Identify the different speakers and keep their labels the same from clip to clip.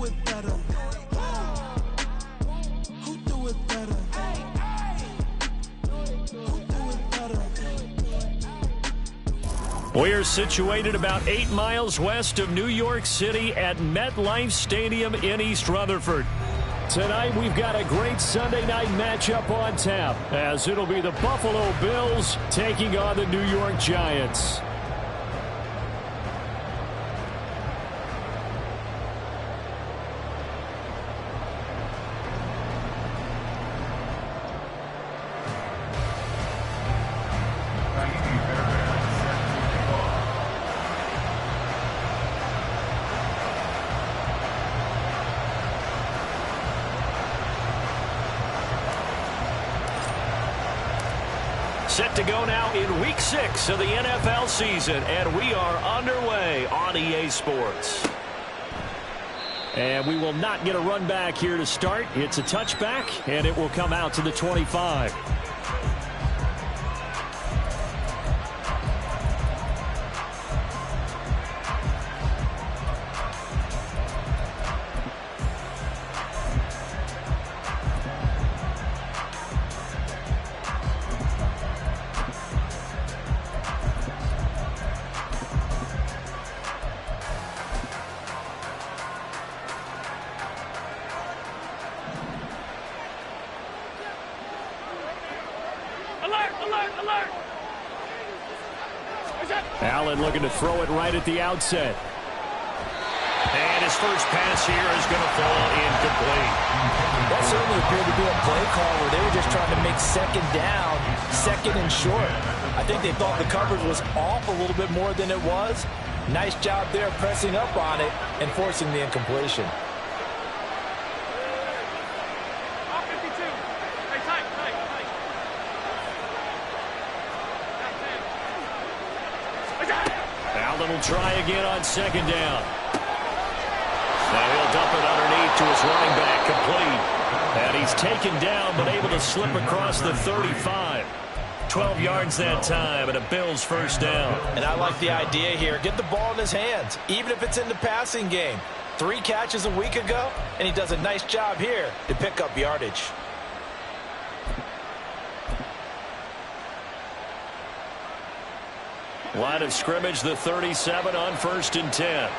Speaker 1: do it better? Who do it better? Who do it better?
Speaker 2: We're situated about 8 miles west of New York City at MetLife Stadium in East Rutherford. Tonight, we've got a great Sunday night matchup on tap, as it'll be the Buffalo Bills taking on the New York Giants. Set to go now in Week 6 of the NFL season, and we are underway on EA Sports. And we will not get a run back here to start. It's a touchback, and it will come out to the 25. Allen looking to throw it right at the outset. And his first pass here is going to fall incomplete.
Speaker 3: That certainly appeared to be a play call where they were just trying to make second down, second and short. I think they thought the coverage was off a little bit more than it was. Nice job there pressing up on it and forcing the incompletion.
Speaker 2: Allen will try again on second down. Now he'll dump it underneath to his running back, complete. And he's taken down, but able to slip across the 35. 12 yards that time, and a Bills first down.
Speaker 3: And I like the idea here. Get the ball in his hands, even if it's in the passing game. 3 catches a week ago, and he does a nice job here to pick up yardage.
Speaker 2: Line of scrimmage, the 37 on 1st and 10.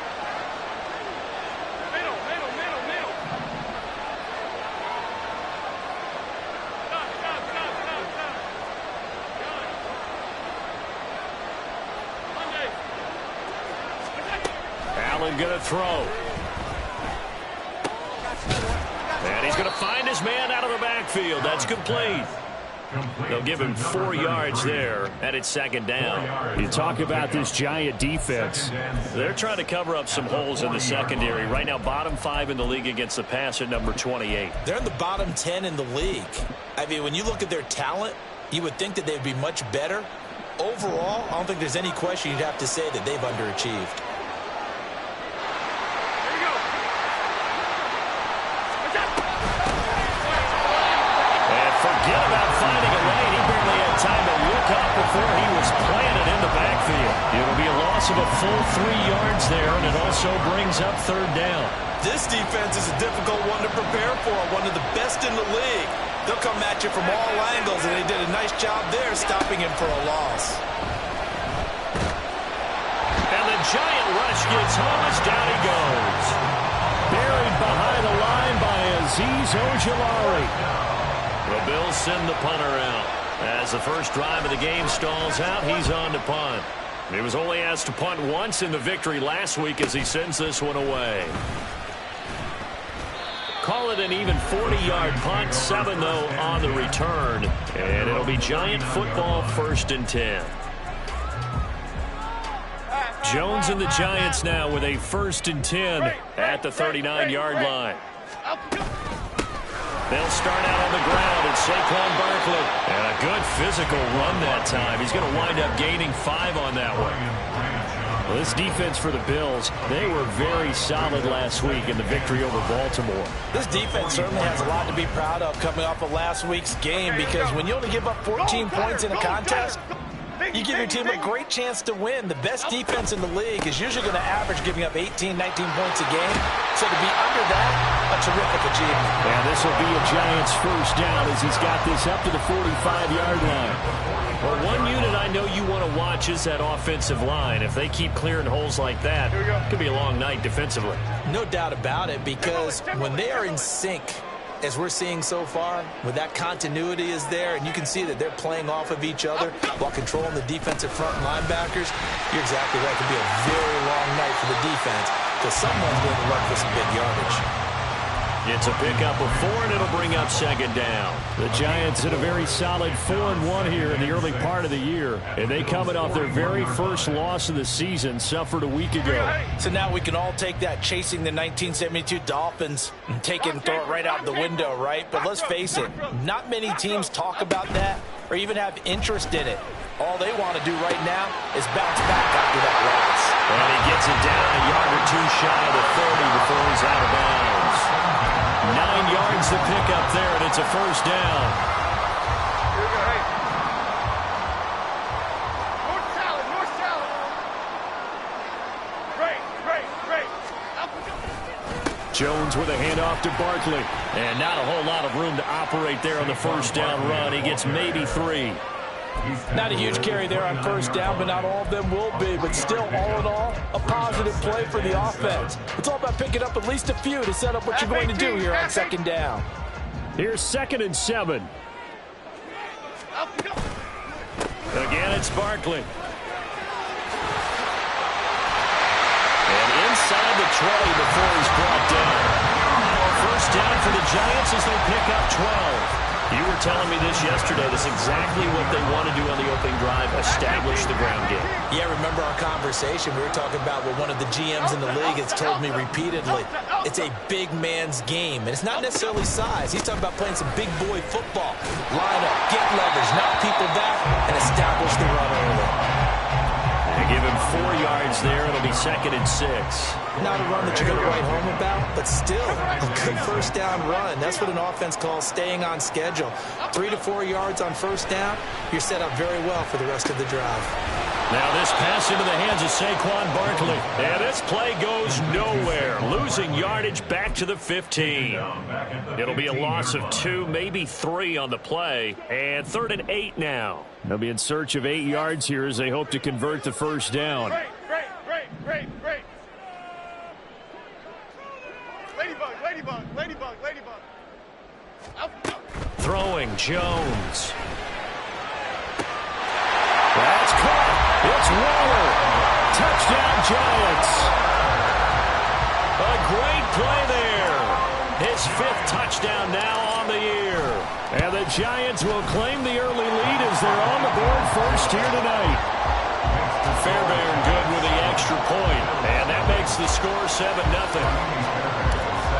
Speaker 2: Allen going to throw. And he's going to find his man out of the backfield. That's complete. They'll give him 4 yards there, and it's second down.
Speaker 4: You talk about this Giant defense.
Speaker 2: They're trying to cover up some holes in the secondary. Right now, bottom 5 in the league against the pass at number 28.
Speaker 3: They're in the bottom 10 in the league. I mean, when you look at their talent, you would think that they'd be much better. Overall, I don't think there's any question you'd have to say that they've underachieved.
Speaker 2: Forget about finding a lane. He barely had time to look up before he was planted in the backfield. It'll be a loss of a full 3 yards there, and it also brings up third down.
Speaker 5: This defense is a difficult one to prepare for, one of the best in the league. They'll come at you from all angles, and they did a nice job there stopping him for a loss.
Speaker 2: And the Giant rush gets home as down he goes. Buried behind the line by Azeez Ojulari. The Bills send the punter out. As the first drive of the game stalls out, he's on to punt. He was only asked to punt once in the victory last week as he sends this one away. Call it an even 40-yard punt, 7 though on the return. And it'll be Giant football 1st and 10. Jones and the Giants now with a 1st and 10 at the 39-yard line. They'll start out on the ground, and Saquon Barkley. And a good physical run that time. He's going to wind up gaining 5 on that one.
Speaker 4: Well, this defense for the Bills, they were very solid last week in the victory over Baltimore.
Speaker 3: This defense certainly has a lot to be proud of coming off of last week's game, because when you only give up 14 points in a contest, You give your team a great chance to win. The best defense in the league is usually going to average giving up 18, 19 points a game. So to be under that, a terrific achievement.
Speaker 4: And this will be a Giants first down as he's got this up to the 45-yard line.
Speaker 2: Well, one unit I know you want to watch is that offensive line. If they keep clearing holes like that, it could be a long night defensively.
Speaker 3: No doubt about it, because when they are in sync, as we're seeing so far, with that continuity is there, and you can see that they're playing off of each other while controlling the defensive front linebackers, you're exactly right. It could be a very long night for the defense because someone's going to look for some big yardage.
Speaker 2: It's a pickup of 4, and it'll bring up second down.
Speaker 4: The Giants had a very solid 4-1 here in the early part of the year, and they coming off their very first loss of the season, suffered a week ago.
Speaker 3: So now we can all take that chasing the 1972 Dolphins and take it and throw it right out the window, right? But let's face it, not many teams talk about that or even have interest in it. All they want to do right now is bounce back after that loss.
Speaker 2: And he gets it down a yard or two shy of the 30 before he's out of bounds. 9 yards to pick up there, and it's a first down.
Speaker 4: Jones with a handoff to Barkley.
Speaker 2: And not a whole lot of room to operate there on the first down run. He gets maybe 3.
Speaker 3: Not a huge carry there on first down, but not all of them will be. But still, all in all, a positive play for the offense. It's all about picking up at least a few to set up what you're going to do here on second down.
Speaker 4: Here's 2nd and 7.
Speaker 2: Again, it's Barkley. And inside the 20 before he's brought down. First down for the Giants as they pick up 12. You were telling me this yesterday. That's exactly what they want to do on the opening drive, establish the ground game.
Speaker 3: Yeah, remember our conversation? We were talking about what one of the GMs in the league has told me repeatedly. It's a big man's game, and it's not necessarily size. He's talking about playing some big boy football. Line up, get leverage, knock people back, and establish the run early.
Speaker 2: They give him 4 yards there. It'll be 2nd and 6.
Speaker 3: Not a run that you're going to write home about, but still a good first down run. That's what an offense calls staying on schedule. 3 to 4 yards on first down, you're set up very well for the rest of the drive.
Speaker 2: Now this pass into the hands of Saquon Barkley. And this play goes nowhere. Losing yardage back to the 15. It'll be a loss of 2, maybe 3 on the play. And 3rd and 8 now.
Speaker 4: They'll be in search of 8 yards here as they hope to convert the first down.
Speaker 6: Great. Ladybug.
Speaker 2: Throwing Jones. That's caught. It's Waller. Touchdown Giants. A great play there. His 5th touchdown now on the year.
Speaker 4: And the Giants will claim the early lead as they're on the board first here tonight.
Speaker 2: Fairbairn good with the extra point. And that makes the score 7-0.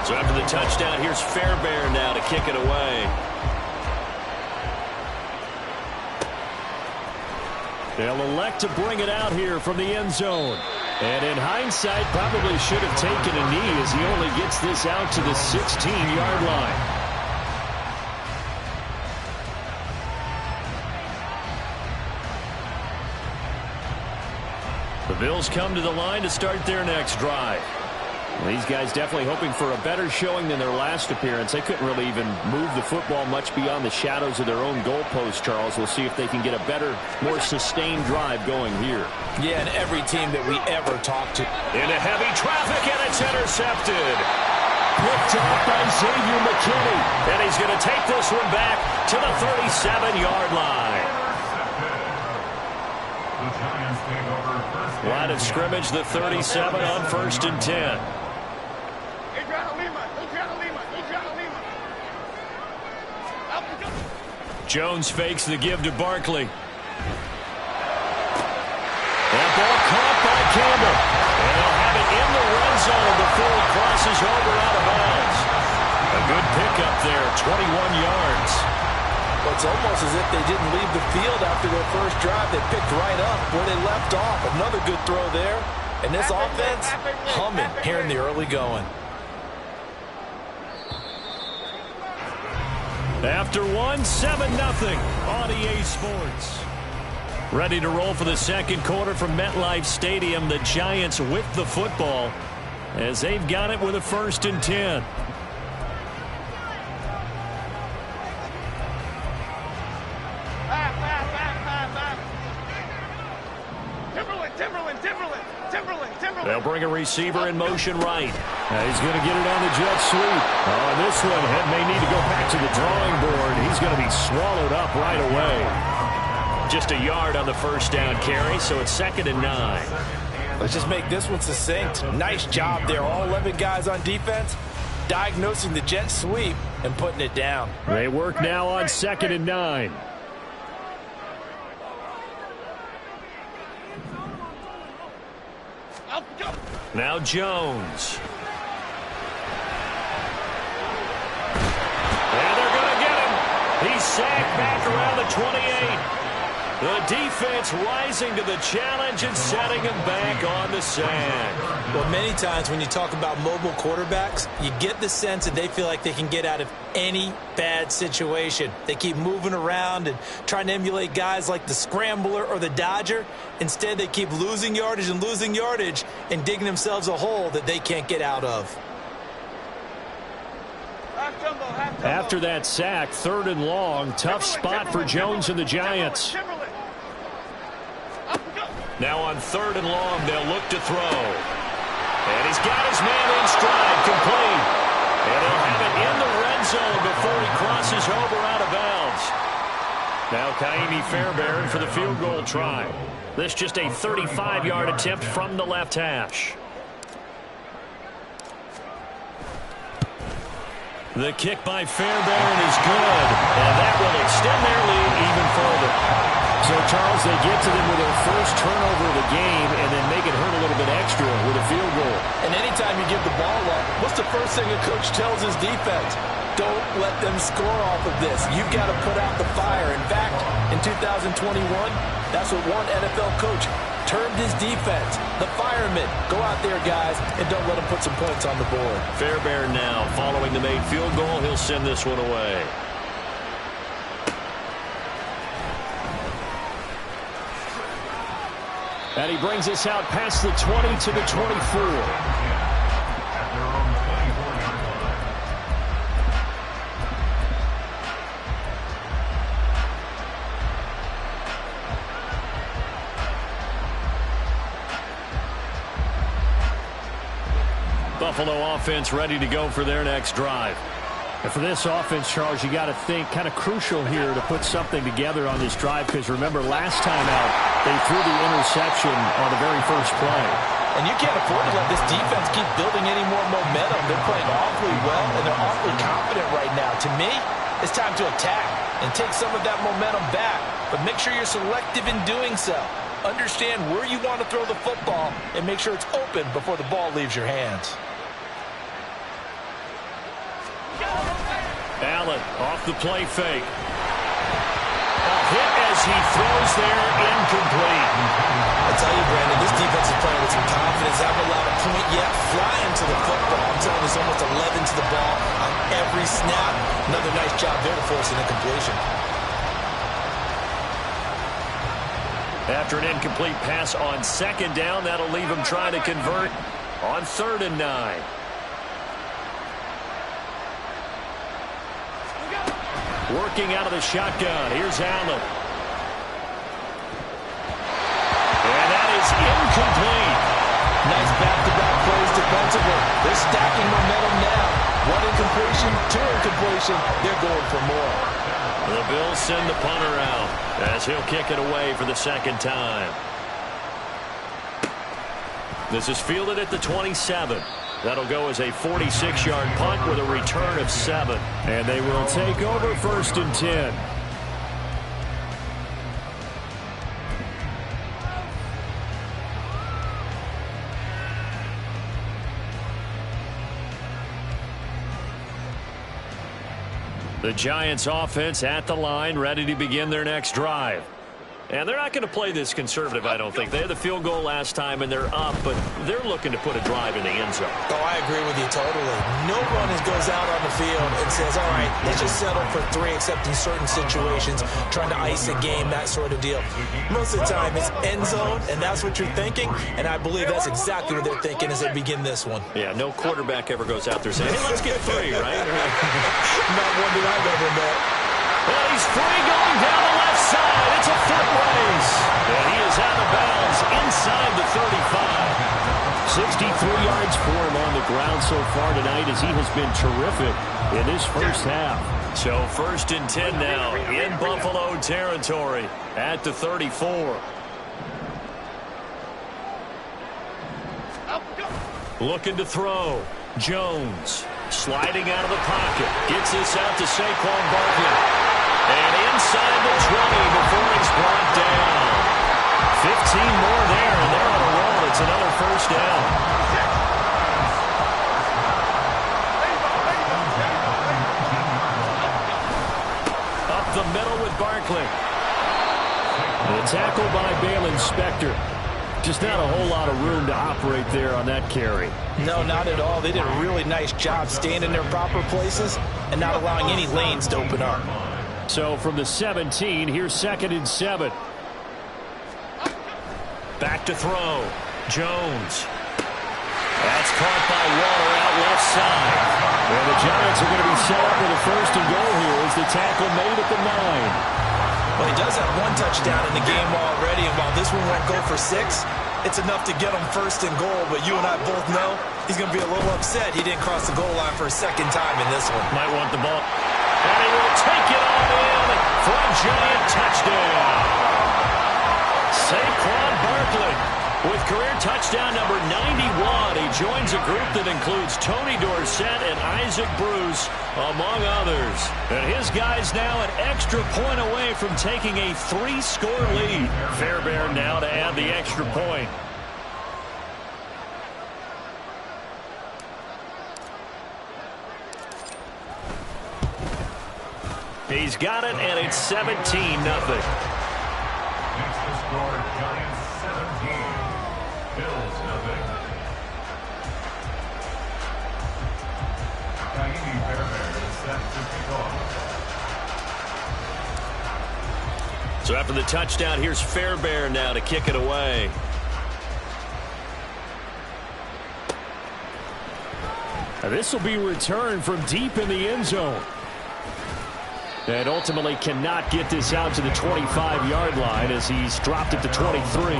Speaker 2: So after the touchdown, here's Fairbairn now to kick it away.
Speaker 4: They'll elect to bring it out here from the end zone. And in hindsight, probably should have taken a knee as he only gets this out to the 16-yard line.
Speaker 2: The Bills come to the line to start their next drive.
Speaker 4: Well, these guys definitely hoping for a better showing than their last appearance. They couldn't really even move the football much beyond the shadows of their own goalpost, Charles. We'll see if they can get a better, more sustained drive going here.
Speaker 3: Yeah, and every team that we ever talk to.
Speaker 2: Into heavy traffic, and it's intercepted.
Speaker 4: Picked up by Xavier McKinney.
Speaker 2: And he's going to take this one back to the 37-yard line. Line of scrimmage, the 37 on 1st and 10. Jones fakes the give to Barkley. That ball caught by Campbell. And they'll have it in the red zone before he crosses over out of bounds. A good pickup there, 21 yards.
Speaker 3: Well, it's almost as if they didn't leave the field after their first drive. They picked right up where they left off. Another good throw there. And this offense humming here in the early going.
Speaker 2: After 7-0 on EA Sports. Ready to roll for the second quarter from MetLife Stadium. The Giants with the football as they've got it with a 1st and 10. They'll bring a receiver in motion right. He's going to get it on the jet sweep. On this one, Head may need to go back to the drawing board. He's going to be swallowed up right away. Just a yard on the first down carry, so it's 2nd and 9.
Speaker 3: Let's just make this one succinct. Nice job there. All 11 guys on defense diagnosing the jet sweep and putting it down.
Speaker 2: They work now on 2nd and 9. Now Jones. And they're going to get him. He's sacked back around the 28. The defense rising to the challenge and setting him back on the sack.
Speaker 6: Well, many times when you talk about mobile quarterbacks, you get the sense that they feel like they can get out of any bad situation. They keep moving around and trying to emulate guys like the Scrambler or the Dodger. Instead, they keep losing yardage and digging themselves a hole that they can't get out of.
Speaker 2: After that sack, 3rd and long, tough spot for Jones and the Giants. Now on 3rd and long, they'll look to throw. And he's got his man in stride, complete. And they'll have it in the red zone before he crosses over out of bounds. Now Kaimi Fairbairn for the field goal try. This just a 35-yard attempt from the left hash. The kick by Fairbairn is good, and that will extend their lead even further. So, Charles, they get to them with their first turnover of the game and then make it hurt a little bit extra with a field goal.
Speaker 3: And anytime you give the ball up, what's the first thing a coach tells his defense? Don't let them score off of this. You've got to put out the fire. In fact, in 2021, that's what one NFL coach termed his defense, the firemen. Go out there, guys, and don't let them put some points on the board.
Speaker 2: Fairbairn now following the made field goal. He'll send this one away. And he brings us out past the 20 to the 24. Buffalo offense ready to go for their next drive. And for this offense, Charles, you got to think kind of crucial here to put something together on this drive, because remember last time out they threw the interception on the very first play.
Speaker 3: And you can't afford to let this defense keep building any more momentum. They're playing awfully well, and they're awfully confident right now. To me, it's time to attack and take some of that momentum back. But make sure you're selective in doing so. Understand where you want to throw the football and make sure it's open before the ball leaves your hands.
Speaker 2: Allen off the play fake. A hit as he throws there, incomplete.
Speaker 6: I tell you, Brandon, this defense is playing with some confidence. Haven't allowed a point yet. Flying to the football. I'm telling you, it's almost 11 to the ball on every snap. Another nice job there to force an incompletion.
Speaker 2: After an incomplete pass on 2nd down, that'll leave him trying to convert on 3rd and 9. Working out of the shotgun. Here's Allen. And that is incomplete.
Speaker 3: Nice back-to-back plays defensively. They're stacking momentum now. 1 incompletion, 2 incompletion. They're going for more.
Speaker 2: The Bills send the punter out as he'll kick it away for the 2nd time. This is fielded at the 27. That'll go as a 46-yard punt with a return of 7. And they will take over 1st and 10. The Giants offense at the line, ready to begin their next drive. And they're not going to play this conservative, I don't think. They had the field goal last time, and they're up, but they're looking to put a drive in the end zone.
Speaker 6: Oh, I agree with you totally. No one goes out on the field and says, all right, let's just settle for 3, except in certain situations, trying to ice a game, that sort of deal. Most of the time, it's end zone, and that's what you're thinking, and I believe that's exactly what they're thinking as they begin this one.
Speaker 2: Yeah, no quarterback ever goes out there saying, hey, let's get 3, right?
Speaker 6: Not one that I've ever met.
Speaker 2: Well, he's free going down the left side. It's a foot race. And he is out of bounds inside the 35. 63 yards for him on the ground so far tonight as he has been terrific in this first half. So 1st and 10 now in Buffalo territory at the 34. Looking to throw. Jones sliding out of the pocket. Gets this out to Saquon Barkley. And inside the 20 before he's brought down. 15 more there, and they're on a roll. It's another first down. Up the middle with Barkley. The tackle by Baylon Spector. Just not a whole lot of room to operate there on that carry.
Speaker 6: No, not at all. They did a really nice job staying in their proper places and not allowing any lanes to open up.
Speaker 2: So from the 17, here's 2nd and 7. Back to throw. Jones. That's caught by Waller out left side. And the Giants are going to be set up with a 1st and goal here as the tackle made at the 9.
Speaker 6: Well, he does have 1 touchdown in the game already, and while this one won't go for 6, it's enough to get him 1st and goal. But you and I both know he's going to be a little upset he didn't cross the goal line for a 2nd time in this one.
Speaker 2: Might want the ball. And he will take it on in for a Giant touchdown. Saquon Barkley with career touchdown number 91. He joins a group that includes Tony Dorsett and Isaac Bruce, among others. And his guys now an extra point away from taking a 3-score lead. Fairbairn now to add the extra point. He's got it, and it's 17-0.
Speaker 7: Next to score, Giants 17, Bills 0. Kaimi Fairbairn is set to kick off.
Speaker 2: So after the touchdown, here's Fairbairn now to kick it away. Now this will be returned from deep in the end zone. And ultimately cannot get this out to the 25-yard line as he's dropped it to 23.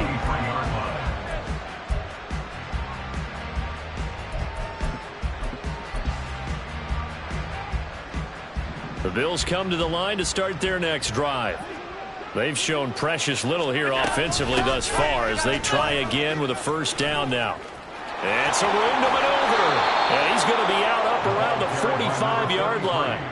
Speaker 2: The Bills come to the line to start their next drive. They've shown precious little here offensively thus far as they try again with a 1st down now. And some room to maneuver. And he's going to be out up around the 45-yard line.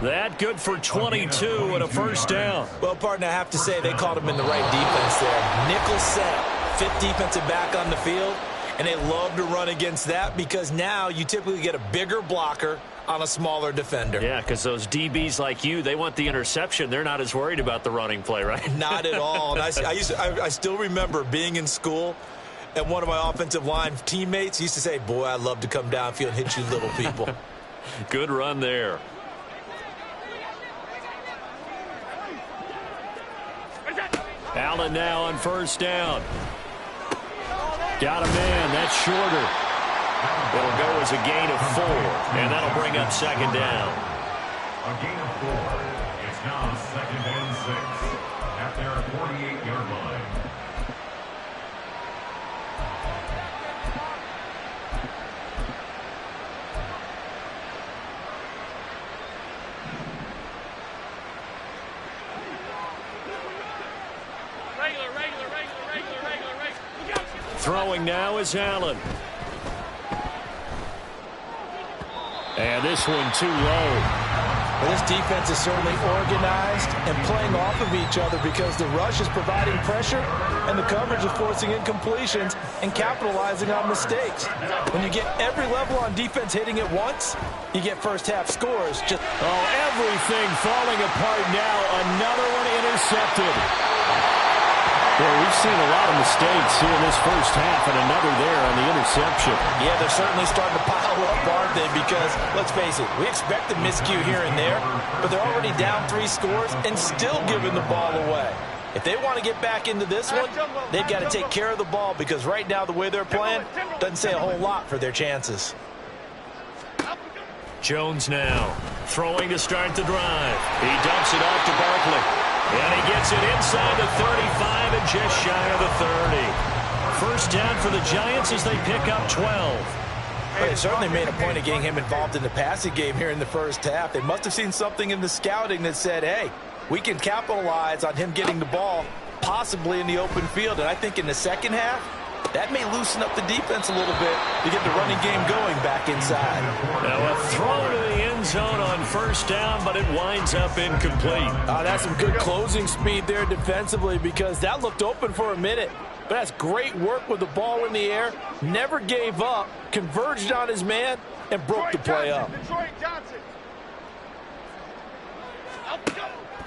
Speaker 2: That good for 22 and a 1st down.
Speaker 6: Well, partner, I have to say they caught him in the right defense there. Nickel set, 5th defensive back on the field, and they love to run against that because now you typically get a bigger blocker on a smaller defender.
Speaker 2: Yeah, because those DBs like you, they want the interception. They're not as worried about the running play, right?
Speaker 6: Not at all. And I still remember being in school, and one of my offensive line teammates used to say, boy, I'd love to come downfield and hit you little people.
Speaker 2: Good run there. Allen now on 1st down. Got a man. That's shorter. It'll go as a gain of 4, and that'll bring up 2nd down.
Speaker 7: A gain of 4. It's now 2nd and 6 at their 48-yard line.
Speaker 2: Throwing now is Allen. And this one too low.
Speaker 6: Well, this defense is certainly organized and playing off of each other because the rush is providing pressure and the coverage is forcing incompletions and capitalizing on mistakes. When you get every level on defense hitting at once, you get first half scores.
Speaker 2: Everything falling apart now. Another one intercepted.
Speaker 4: Well, we've seen a lot of mistakes here in this first half, and another there on the interception.
Speaker 3: Yeah, they're certainly starting to pile up, aren't they? Because, let's face it, we expect a miscue here and there, but they're already down 3 scores and still giving the ball away. If they want to get back into this one, they've got to take care of the ball, because right now the way they're playing doesn't say a whole lot for their chances.
Speaker 2: Jones now throwing to start the drive. He dumps it off to Barkley. And he gets it inside the 35 and just shy of the 30. First down for the Giants as they pick up 12.
Speaker 3: They certainly made a point of getting him involved in the passing game here in the first half. They must have seen something in the scouting that said, hey, we can capitalize on him getting the ball possibly in the open field. And I think in the second half, that may loosen up the defense a little bit to get the running game going back inside.
Speaker 2: Now a throw to the end zone on first down, but it winds up incomplete.
Speaker 3: That's some good closing speed there defensively, because that looked open for a minute. But that's great work with the ball in the air. Never gave up, converged on his man, and broke the play up.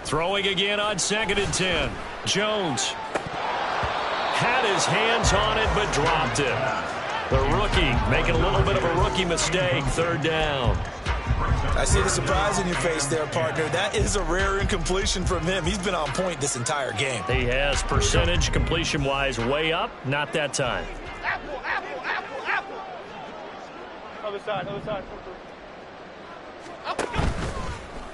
Speaker 2: Throwing again on 2nd and 10. Jones had his hands on it, but dropped it. The rookie making a little bit of a rookie mistake. 3rd down.
Speaker 3: I see the surprise in your face there, partner. That is a rare incompletion from him. He's been on point this entire game.
Speaker 2: He has percentage completion-wise way up. Not that time.
Speaker 8: Apple. Other side.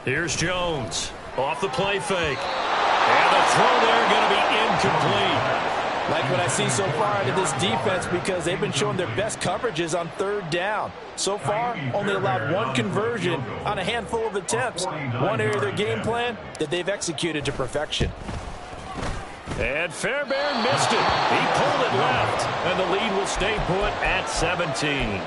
Speaker 2: Here's Jones. Off the play fake. And the throw there going to be incomplete.
Speaker 3: Like what I see so far out of this defense, because they've been showing their best coverages on 3rd down. So far, only allowed 1 conversion on a handful of attempts. One area of their game plan that they've executed to perfection.
Speaker 2: And Fairbairn missed it. He pulled it left, and the lead will stay put at 17.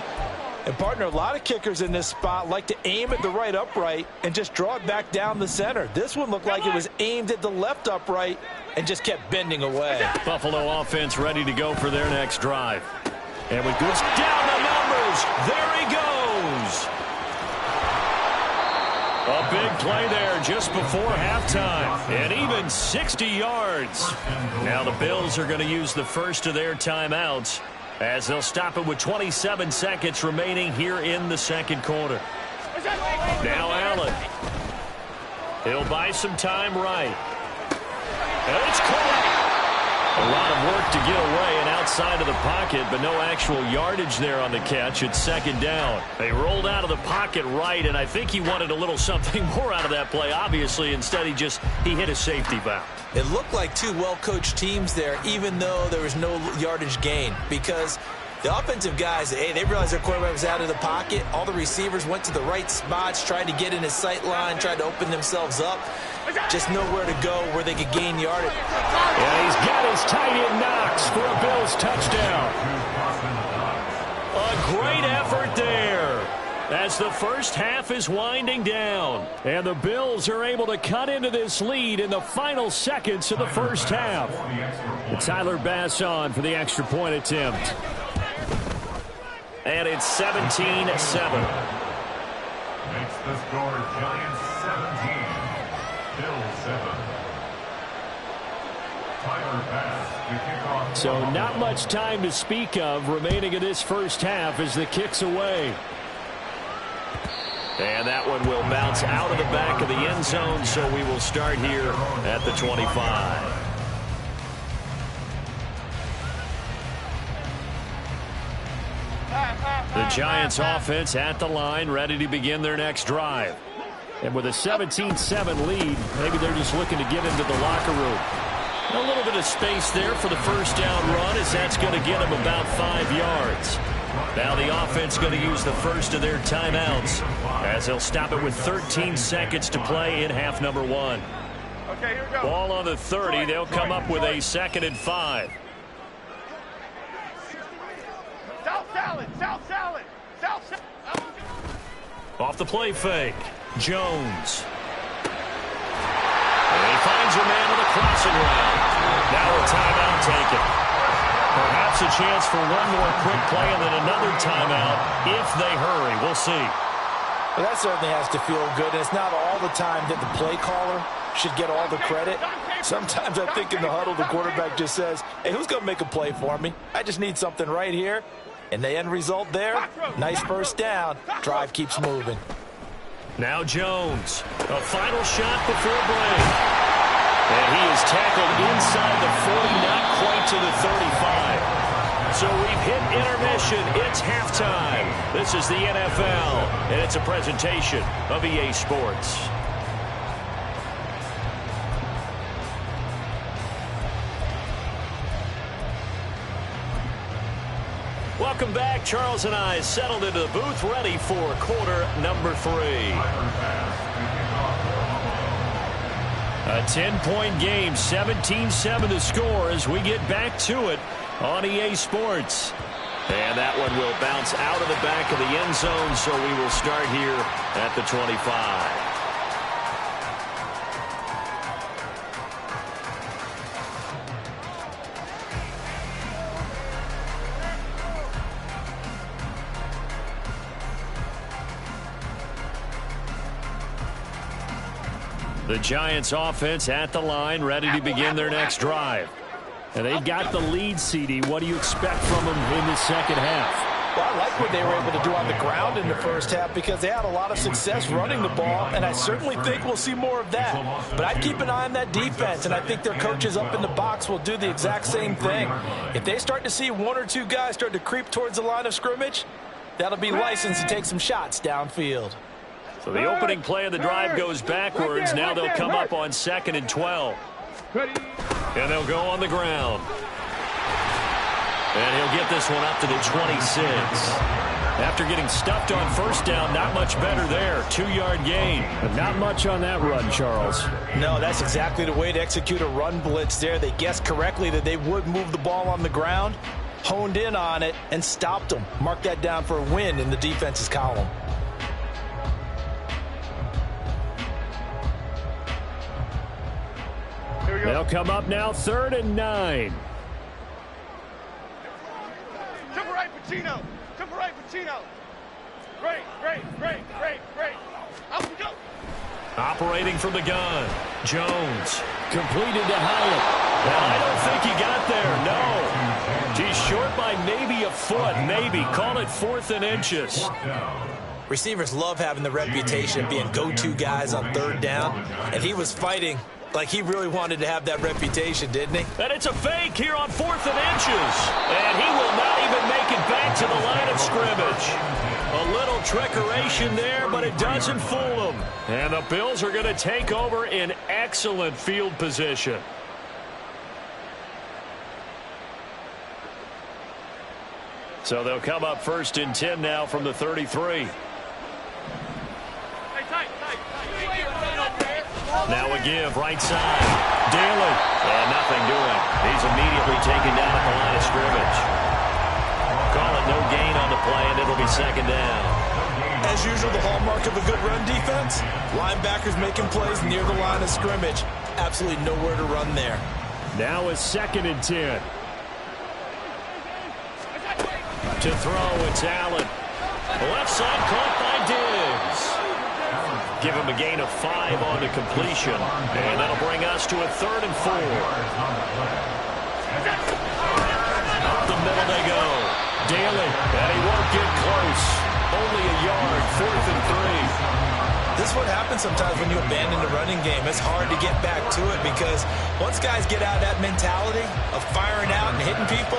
Speaker 3: And, partner, a lot of kickers in this spot like to aim at the right upright and just draw it back down the center. This one looked like it was aimed at the left upright and just kept bending away.
Speaker 2: Buffalo offense ready to go for their next drive. And with good down the numbers, there he goes. A big play there just before halftime, and even 60 yards. Now the Bills are going to use the first of their timeouts, as they'll stop it with 27 seconds remaining here in the 2nd quarter. Now Allen. He'll buy some time right. And it's caught. A lot of work to get away and outside of the pocket, but no actual yardage there on the catch. It's 2nd down. They rolled out of the pocket right, and I think he wanted a little something more out of that play, obviously. Instead, he hit a safety valve.
Speaker 3: It looked like 2 well-coached teams there, even though there was no yardage gain, because the offensive guys, hey, they realized their quarterback was out of the pocket. All the receivers went to the right spots, tried to get in his sight line, tried to open themselves up. Just nowhere to go where they could gain yardage.
Speaker 2: And he's got his tight end Knox for a Bills touchdown. A great effort there as the first half is winding down. And the Bills are able to cut into this lead in the final seconds of the first half. And Tyler Bass on for the extra point attempt. And it's 17-7.
Speaker 7: Makes the score Giants 17, Bills 7. Tyler Bass to kick off.
Speaker 2: So not much time to speak of remaining in this first half as the kick's away. And that one will bounce out of the back of the end zone, so we will start here at the 25. The Giants offense at the line, ready to begin their next drive. And with a 17-7 lead, maybe they're just looking to get into the locker room. A little bit of space there for the first down run, as that's going to get them about 5 yards. Now the offense going to use the first of their timeouts, as they'll stop it with 13 seconds to play in half number 1.
Speaker 8: Okay, here we go.
Speaker 2: Ball on the 30. They'll come up with a 2nd and 5.
Speaker 8: South salad.
Speaker 2: Off the play fake, Jones. And he finds a man with a crossing route. Now a timeout taken. Perhaps a chance for one more quick play and then another timeout if they hurry. We'll see.
Speaker 3: Well, that certainly has to feel good. And it's not all the time that the play caller
Speaker 6: should get all the credit. Sometimes I think in the huddle, the quarterback just says, hey, who's going to make a play for me? I just need something right here. And the end result there, nice first down. Drive keeps moving.
Speaker 2: Now Jones, a final shot before break. And he is tackled inside the 40, not quite to the 35. So we've hit intermission. It's halftime. This is the NFL, and it's a presentation of EA Sports. Welcome back. Charles and I settled into the booth, ready for quarter number 3. A 10-point game, 17-7 the score as we get back to it on EA Sports. And that one will bounce out of the back of the end zone, so we will start here at the 25. The Giants offense at the line, ready to begin their next drive. And they've got the lead, CD. What do you expect from them in the second half?
Speaker 6: Well, I like what they were able to do on the ground in the first half because they had a lot of success running the ball, and I certainly think we'll see more of that. But I'd keep an eye on that defense, and I think their coaches up in the box will do the exact same thing. If they start to see 1 or 2 guys start to creep towards the line of scrimmage, that'll be licensed to take some shots downfield.
Speaker 2: So the opening play of the drive goes backwards. Now they'll come up on 2nd and 12. And they'll go on the ground. And he'll get this one up to the 26. After getting stuffed on first down, not much better there. 2-yard gain.
Speaker 4: But not much on that run, Charles.
Speaker 6: No, that's exactly the way to execute a run blitz there. They guessed correctly that they would move the ball on the ground, honed in on it, and stopped them. Mark that down for a win in the defense's column.
Speaker 4: They'll come up now 3rd and 9.
Speaker 8: Jump right, Pacino. Jump right, Pacino. Great. Out we go.
Speaker 2: Operating from the gun. Jones. Completed to Howard. And I don't think he got there, no. He's short by maybe a foot, maybe. Call it 4th and inches.
Speaker 6: Receivers love having the reputation of being go-to guys on 3rd down, and he was fighting like he really wanted to have that reputation, didn't he?
Speaker 2: And it's a fake here on 4th and inches. And he will not even make it back to the line of scrimmage. A little trickeration there, but it doesn't fool him. And the Bills are going to take over in excellent field position. So they'll come up 1st and 10 now from the 33. Now a give, right side. Daly. And nothing doing. He's immediately taken down at the line of scrimmage. Call it no gain on the play, and it'll be 2nd down.
Speaker 6: As usual, the hallmark of a good run defense, linebackers making plays near the line of scrimmage. Absolutely nowhere to run there.
Speaker 4: Now a 2nd and 10.
Speaker 2: To throw, it's Allen. Left side caught by Diggs. Give him a gain of 5 on the completion. And that'll bring us to a 3rd and 4. Up the middle they go. Daly. And he won't get close. Only a yard. 4th and 3.
Speaker 6: This is what happens sometimes when you abandon the running game. It's hard to get back to it because once guys get out of that mentality of firing out and hitting people,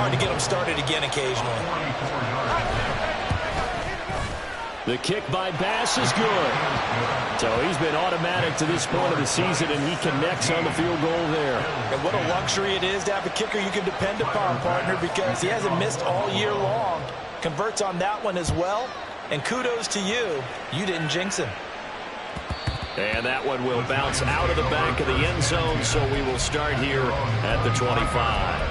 Speaker 6: hard to get them started again occasionally.
Speaker 4: The kick by Bass is good. So he's been automatic to this point of the season, and he connects on the field goal there.
Speaker 6: And what a luxury it is to have a kicker you can depend upon, partner, because he hasn't missed all year long. Converts on that one as well. And kudos to you. You didn't jinx him.
Speaker 2: And that one will bounce out of the back of the end zone, so we will start here at the 25.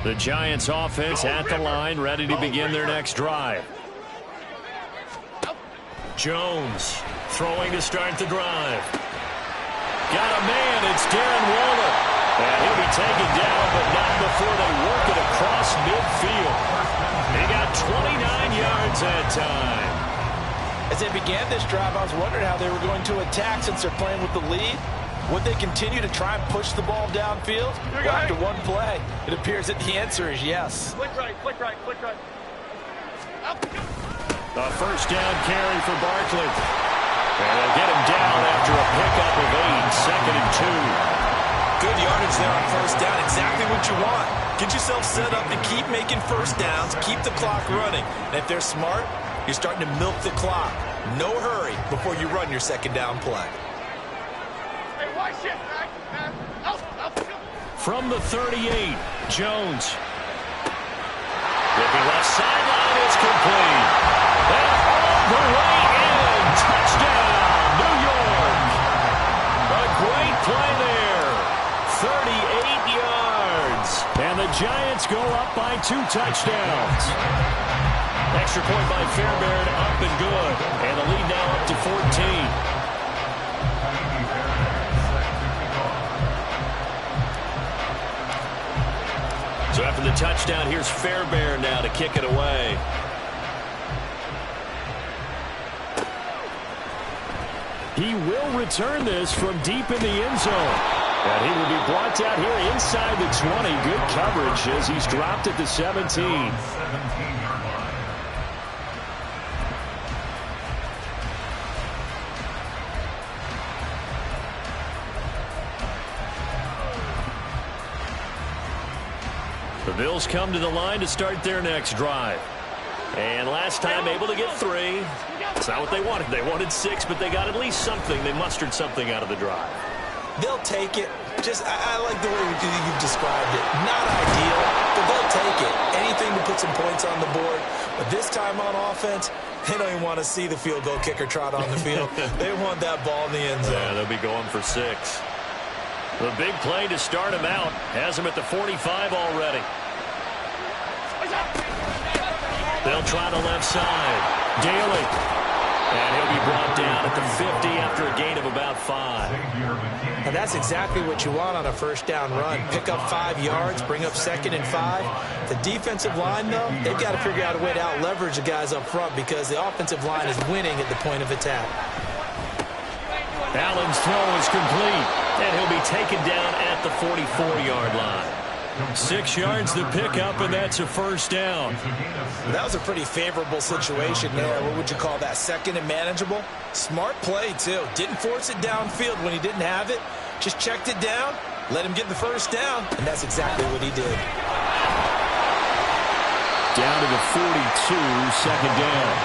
Speaker 2: The Giants offense at the line, ready to begin their next drive. Jones throwing to start the drive. Got a man, it's Darren Waller. And he'll be taken down, but not before they work it across midfield. He got 29 yards that time.
Speaker 3: As they began this drive, I was wondering how they were going to attack since they're playing with the lead. Would they continue to try and push the ball downfield? Well, after one play, it appears that the answer is yes.
Speaker 8: Flick right, flick right, flick right. Up.
Speaker 2: A first down carry for Barkley. And they'll get him down after a pickup of 8, 2nd and 2.
Speaker 5: Good yardage there on first down. Exactly what you want. Get yourself set up and keep making first downs. Keep the clock running. And if they're smart, you're starting to milk the clock. No hurry before you run your second down play.
Speaker 8: Hey, why shit, man? Up.
Speaker 2: From the 38, Jones. Looking left sideline, it's complete. And all the way in. Touchdown, New York. A great play there. 38 yards. And the Giants go up by 2 touchdowns. Extra point by Fairbairn, up and good. And the lead now up to 14. So after the touchdown, here's Fairbairn now to kick it away. He will return this from deep in the end zone. And he will be brought down here inside the 20. Good coverage as he's dropped at the 17. The Bills come to the line to start their next drive. And last time able to get 3. It's not what they wanted. They wanted 6, but they got at least something. They mustered something out of the drive.
Speaker 6: They'll take it. I like the way you've described it. Not ideal, but they'll take it. Anything to put some points on the board. But this time on offense, they don't even want to see the field goal kicker trot on the field. They want that ball in the end zone.
Speaker 2: Yeah, they'll be going for 6. The big play to start him out has him at the 45 already. They'll try the left side. Daly. And he'll be brought down at the 50 after a gain of about 5.
Speaker 6: And that's exactly what you want on a first down run. Pick up 5 yards, bring up 2nd and 5. The defensive line, though, they've got to figure out a way to out-leverage the guys up front because the offensive line is winning at the point of attack.
Speaker 2: Allen's throw is complete, and he'll be taken down at the 44-yard line. 6 yards to pick up, and that's a first down.
Speaker 6: That was a pretty favorable situation there. What would you call that? 2nd and manageable? Smart play, too. Didn't force it downfield when he didn't have it. Just checked it down, let him get the first down, and that's exactly what he did.
Speaker 2: Down to the 42, 2nd down.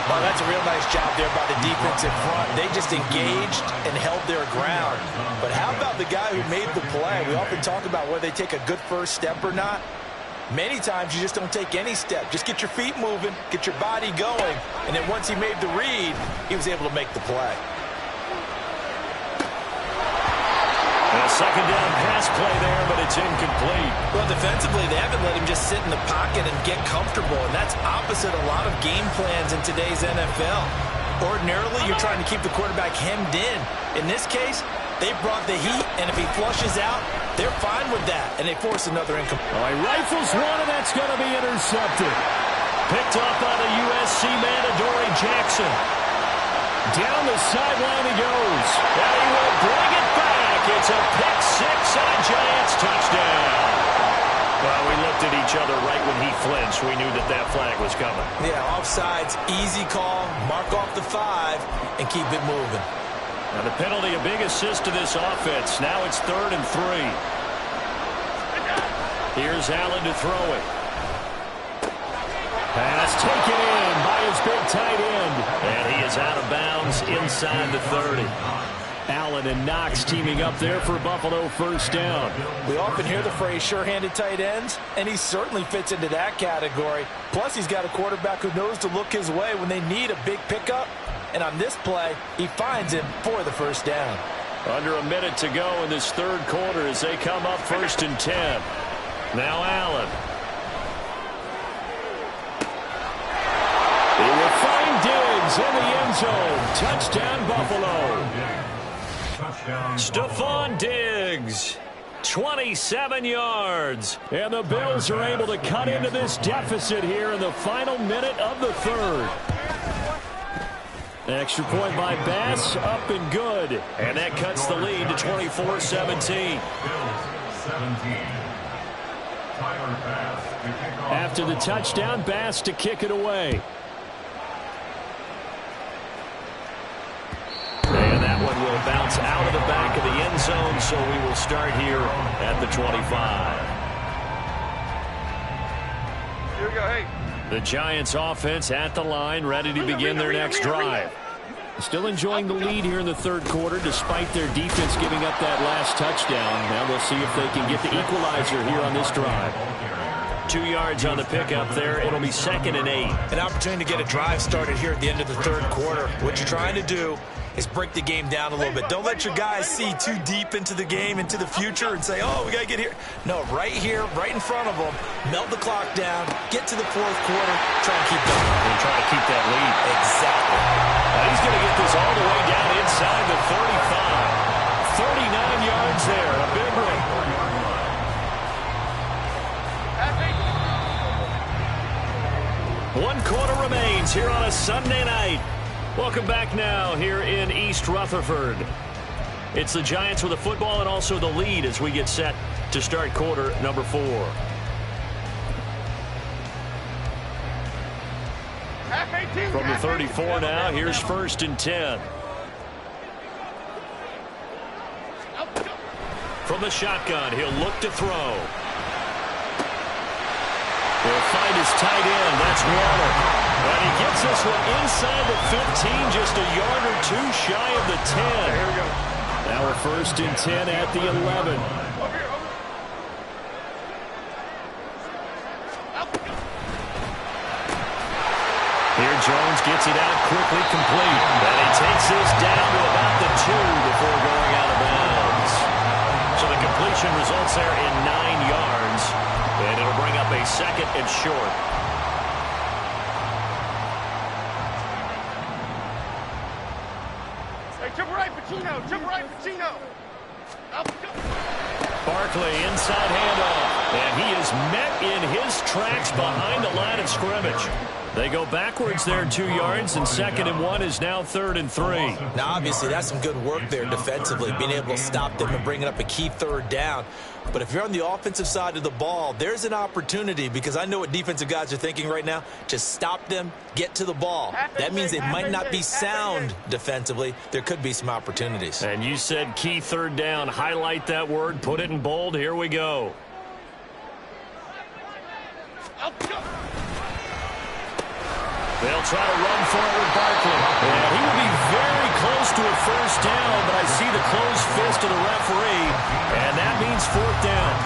Speaker 6: Well, that's a real nice job there by the defensive front. They just engaged and held their ground. But how about the guy who made the play? We often talk about whether they take a good first step or not. Many times you just don't take any step. Just get your feet moving, get your body going, and then once he made the read, he was able to make the play.
Speaker 2: And a 2nd down pass play there, but it's incomplete.
Speaker 6: Well, defensively, they haven't let him just sit in the pocket and get comfortable, and that's opposite a lot of game plans in today's NFL. Ordinarily, you're trying to keep the quarterback hemmed in. In this case, they brought the heat, and if he flushes out, they're fine with that, and they force another incomplete.
Speaker 2: Oh, he rifles one, and that's going to be intercepted. Picked up by the USC man, Adoree Jackson. Down the sideline he goes, and he will bring it back. It's a pick 6 and a Giants touchdown. Well, we looked at each other right when he flinched. We knew that that flag was coming.
Speaker 6: Yeah, offsides, easy call, mark off the 5, and keep it moving.
Speaker 2: Now the penalty, a big assist to this offense. Now it's 3rd and 3. Here's Allen to throw it. Pass taken in by his big tight end. And he is out of bounds inside the 30. Allen and Knox teaming up there for Buffalo first down.
Speaker 6: We often hear the phrase sure-handed tight ends, and he certainly fits into that category. Plus, he's got a quarterback who knows to look his way when they need a big pickup. And on this play, he finds him for the first down.
Speaker 2: Under a minute to go in this 3rd quarter as they come up 1st and 10. Now Allen. He will find Diggs in the end zone. Touchdown, Buffalo. Stephon Diggs. 27 yards. And the Bills are able to cut into this deficit here in the final minute of the third. Extra point by Bass, up and good. And that cuts the lead to 24-17. After the touchdown, Bass to kick it away. And that one will bounce out of the back of the end zone, so we will start here at the 25.
Speaker 8: Here we go, hey.
Speaker 2: The Giants offense at the line, ready to begin their next drive. Still enjoying the lead here in the third quarter, despite their defense giving up that last touchdown. Now we'll see if they can get the equalizer here on this drive. 2 yards on the pickup there. It'll be 2nd and 8.
Speaker 6: An opportunity to get a drive started here at the end of the third quarter. What you're trying to do is break the game down a little bit. Don't let your guys see too deep into the game, into the future, and say, oh, we got to get here. No, right here, right in front of them, melt the clock down, get to the fourth quarter, try and keep going.
Speaker 2: And try to keep that lead.
Speaker 6: Exactly.
Speaker 2: Now he's going to get this all the way down inside the 35. 39 yards there, a big break. One quarter remains here on a Sunday night. Welcome back now here in East Rutherford. It's the Giants with the football and also the lead as we get set to start quarter number 4. From the 34 now, here's 1st and 10. From the shotgun, he'll look to throw. He'll find his tight end. That's Waller. And he gets this one inside the 15, just a yard or 2 shy of the 10.
Speaker 8: Here we go.
Speaker 2: Now we're 1st and 10 at the 11. Here Jones gets it out quickly, complete. And he takes this down to about the 2 before going out of bounds. So the completion results there in 9 yards. And it'll bring up a 2nd and short.
Speaker 8: Hey, jump right, Pacino. Jump right, Pacino.
Speaker 2: Barkley inside handoff. And he is met in his tracks behind the line of scrimmage. They go backwards there 2 yards, and 2nd and 1 is now 3rd and 3.
Speaker 6: Now, obviously, that's some good work there defensively, being able to stop them and bringing up a key 3rd down. But if you're on the offensive side of the ball, there's an opportunity, because I know what defensive guys are thinking right now. Just stop them, get to the ball. That means they might not be sound defensively. There could be some opportunities.
Speaker 2: And you said key 3rd down. Highlight that word. Put it in bold. Here we go. They'll try to run for it with Barkley. And he will be very close to a 1st down, but I see the closed fist of the referee, and that means 4th down.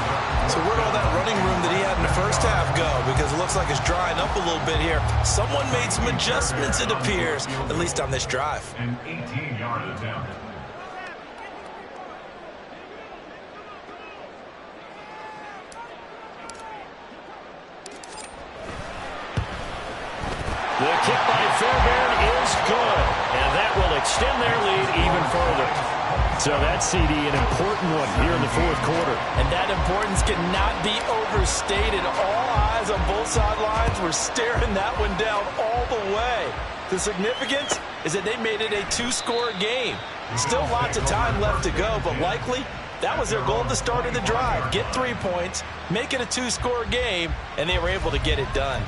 Speaker 6: So where'd all that running room that he had in the first half go? Because it looks like it's drying up a little bit here. Someone made some adjustments, it appears, at least on this drive.
Speaker 7: An 18-yard attempt.
Speaker 2: The kick by Fairbairn is good, and that will extend their lead even further. So that, CD, an important one here in the 4th quarter.
Speaker 6: And that importance cannot be overstated. All eyes on both sidelines were staring that one down all the way. The significance is that they made it a 2-score game. Still lots of time left to go, but likely that was their goal at the start of the drive. Get 3 points, make it a 2-score game, and they were able to get it done.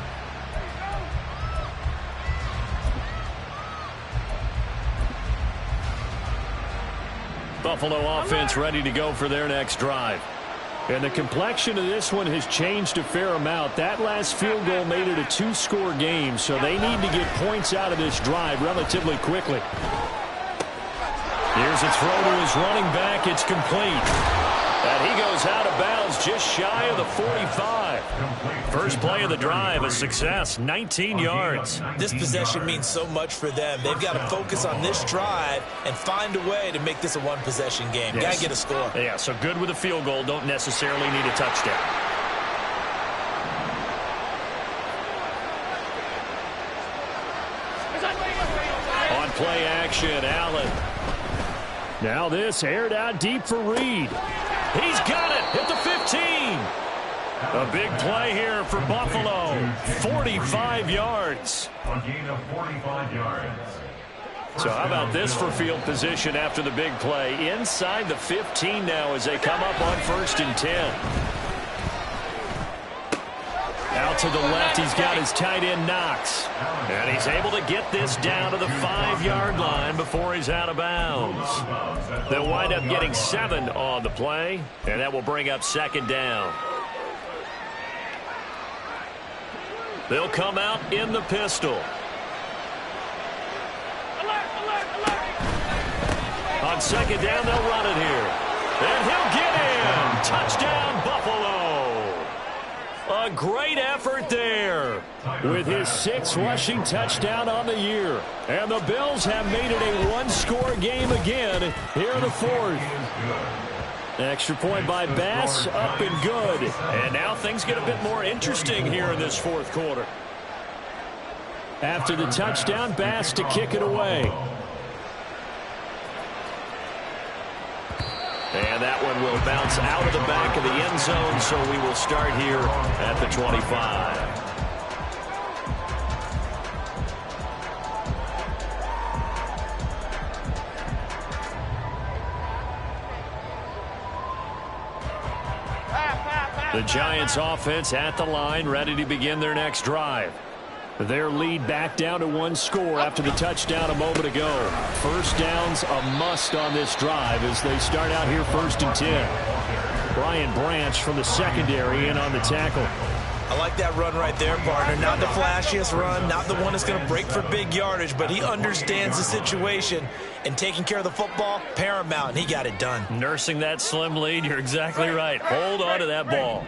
Speaker 2: Buffalo offense ready to go for their next drive. And the complexion of this one has changed a fair amount. That last field goal made it a 2-score game, so they need to get points out of this drive relatively quickly. Here's a throw to his running back. It's complete. And he goes out of bounds just shy of the 45. First play of the drive, a success, 19 yards.
Speaker 6: This possession means so much for them. They've got to focus on this drive and find a way to make this a 1-possession game.
Speaker 2: Yes.
Speaker 6: Got to get a score.
Speaker 2: Yeah, so good with a field goal. Don't necessarily need a touchdown. On play action, Allen. Now this aired out deep for Reed. He's got it at the 15. A big play here for Buffalo. 45 yards.
Speaker 7: A gain of 45 yards.
Speaker 2: So how about this for field position after the big play? Inside the 15 now as they come up on 1st and 10. Out to the left, he's got his tight end Knox. And he's able to get this down to the 5-yard line before he's out of bounds. They'll wind up getting 7 on the play, and that will bring up 2nd down. They'll come out in the pistol. On 2nd down, they'll run it here. And he'll get in. Touchdown, Buffalo. A great effort there with his 6th rushing touchdown on the year. And the Bills have made it a 1-score game again here in the 4th. Extra point by Bass, up and good. And now things get a bit more interesting here in this 4th quarter. After the touchdown, Bass to kick it away. And that one will bounce out of the back of the end zone, so we will start here at the 25. The Giants offense at the line, ready to begin their next drive. Their lead back down to 1 score after the touchdown a moment ago. 1st down's a must on this drive as they start out here 1st and 10. Brian Branch from the secondary in on the tackle.
Speaker 6: I like that run right there, partner. Not the flashiest run, not the one that's going to break for big yardage, but he understands the situation, and taking care of the football, paramount, and he got it done.
Speaker 2: Nursing that slim lead, you're exactly right. Hold on to that ball.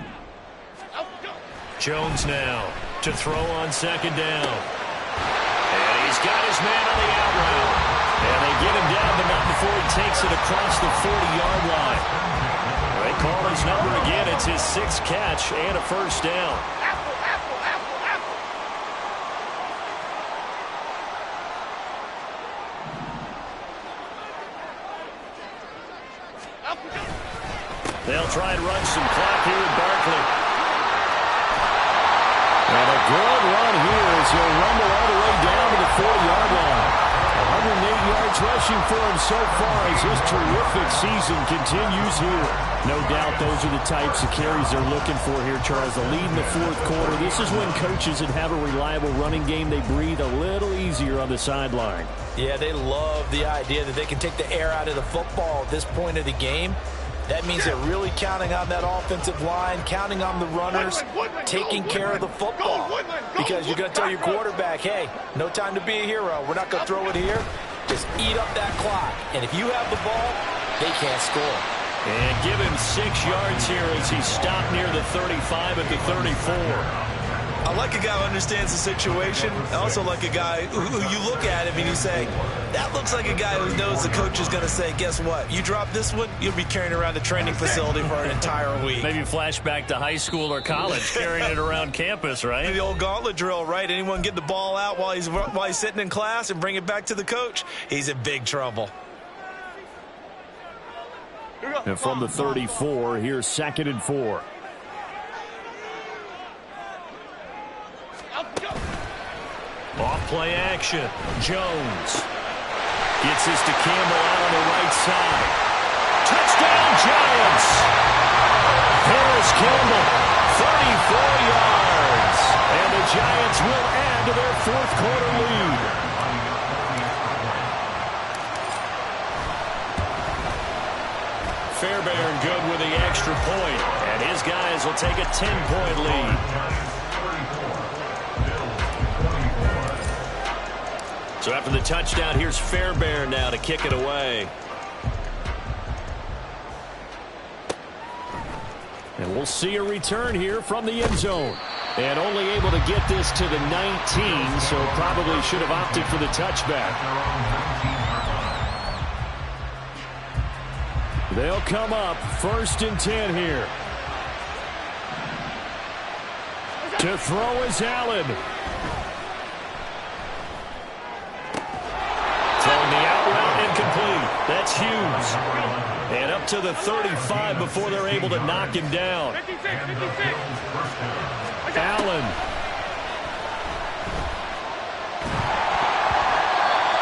Speaker 2: Jones now to throw on 2nd down. And he's got his man on the out route. And they get him down, but not before he takes it across the 40-yard line. They call his number again. It's his 6th catch and a 1st down. They'll try and run some clock here with Barkley. And a good run here as he'll rumble all the way down to the 40-yard line. 108 yards rushing for him so far as his terrific season continues here. No doubt those are the types of carries they're looking for here, Charles. The lead in the 4th quarter. This is when coaches that have a reliable running game, they breathe a little easier on the sideline.
Speaker 6: Yeah, they love the idea that they can take the air out of the football at this point of the game. That means they're really counting on that offensive line, counting on the runners, taking care of the football. Because you're going to tell your quarterback, hey, no time to be a hero. We're not going to throw it here. Just eat up that clock. And if you have the ball, they can't score.
Speaker 2: And give him 6 yards here as he stopped near the 35 at the 34.
Speaker 6: I like a guy who understands the situation. I also like a guy who you look at him and you say, that looks like a guy who knows the coach is going to say, guess what? You drop this one, you'll be carrying around the training facility for an entire week.
Speaker 2: Maybe flashback to high school or college, carrying it around campus, right?
Speaker 6: The old gauntlet drill, right? Anyone get the ball out while he's sitting in class and bring it back to the coach, he's in big trouble.
Speaker 2: And from the 34, here's 2nd and 4. Off play action. Jones gets this to Campbell out on the right side. Touchdown, Giants! Paris Campbell, 34 yards. And the Giants will add to their 4th quarter lead. Fairbairn good with the extra point. And his guys will take a 10-point lead. So after the touchdown, here's Fairbairn now to kick it away. And we'll see a return here from the end zone. And only able to get this to the 19, so probably should have opted for the touchback. They'll come up 1st and 10 here. To throw is Allen. Throwing the out route incomplete. That's That's Hughes. And up to the 35 before they're able to knock him down.
Speaker 8: 56, 56.
Speaker 2: Allen.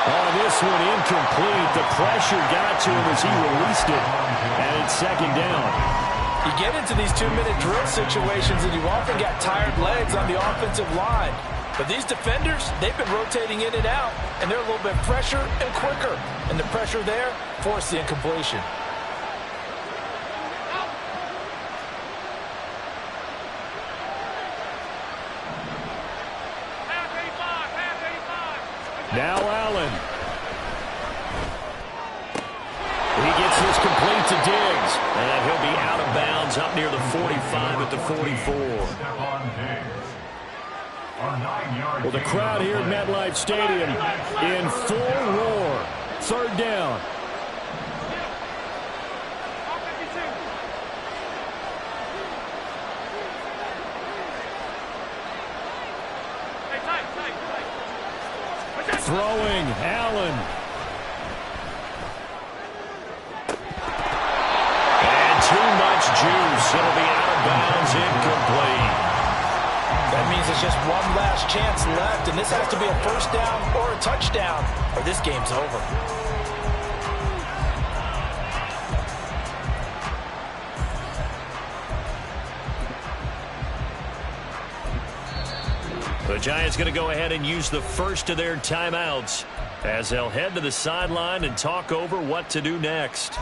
Speaker 2: Oh, this one incomplete. The pressure got to him as he released it. And it's second down.
Speaker 6: You get into these 2-minute drill situations and you often got tired legs on the offensive line. But these defenders, they've been rotating in and out, and they're a little bit fresher and quicker. And the pressure there forced the incompletion.
Speaker 2: Now Allen. He gets this complete to Diggs. And he'll be out of bounds up near the 45 at the 44. Well, the crowd here at MetLife Stadium in full roar. Third down. Throwing, Allen. And too much juice. It'll be out of bounds, incomplete.
Speaker 6: That means it's just one last chance left, and this has to be a first down or a touchdown, or this game's over.
Speaker 2: The Giants going to go ahead and use the first of their timeouts as they'll head to the sideline and talk over what to do next.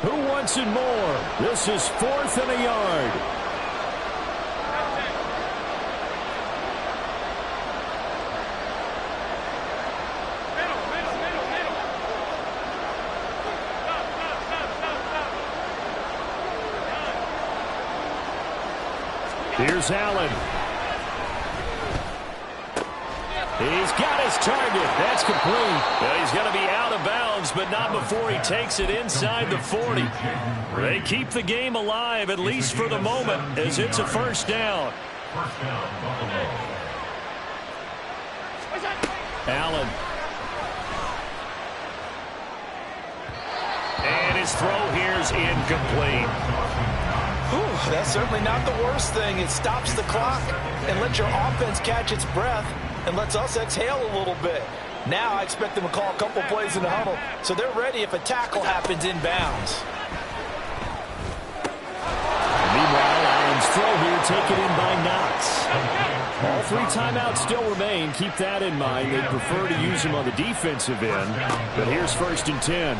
Speaker 2: Who wants it more? This is 4th and a yard. Here's Allen. He's got his target. That's complete. Well, he's going to be out of bounds, but not before he takes it inside the 40. They keep the game alive, at least for the moment, as it's a first down. Allen. And his throw here's incomplete.
Speaker 6: Whew, that's certainly not the worst thing. It stops the clock and lets your offense catch its breath and lets us exhale a little bit. Now I expect them to call a couple plays in the huddle, so they're ready if a tackle happens inbounds.
Speaker 2: Meanwhile, Allen's throw here taken in by Knox. All 3 timeouts still remain. Keep that in mind. They prefer to use him on the defensive end, but here's 1st and 10.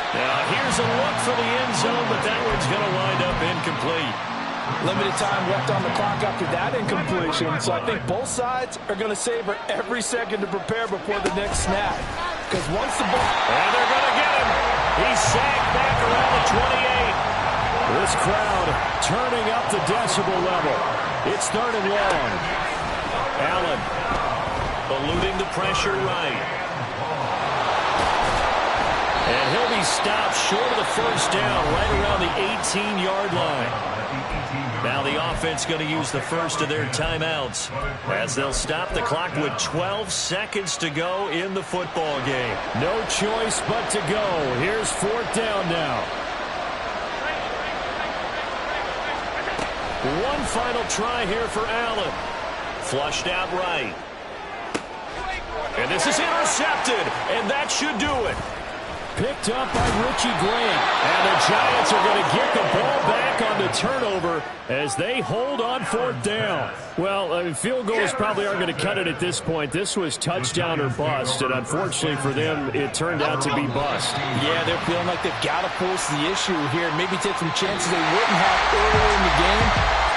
Speaker 2: Now, here's a look for the end zone, but that one's going to wind up incomplete.
Speaker 6: Limited time left on the clock after that incompletion, so I think both sides are going to savor every second to prepare before the next snap. Because once the ball...
Speaker 2: And they're going to get him. He's sacked back around the 28. This crowd turning up the decibel level. It's 3rd and long. Allen eluding the pressure right. And he'll be stopped short of the first down right around the 18-yard line. Now the offense going to use the first of their timeouts as they'll stop the clock with 12 seconds to go in the football game. No choice but to go. Here's 4th down now. One final try here for Allen. Flushed out right. And this is intercepted, and that should do it. Picked up by Richie Grant. And the Giants are going to get the ball back on the turnover as they hold on 4th down. Well, field goals probably aren't going to cut it at this point. This was touchdown or bust, and unfortunately for them, it turned out to be bust.
Speaker 6: Yeah, they're feeling like they've got to force the issue here. Maybe take some chances they wouldn't have early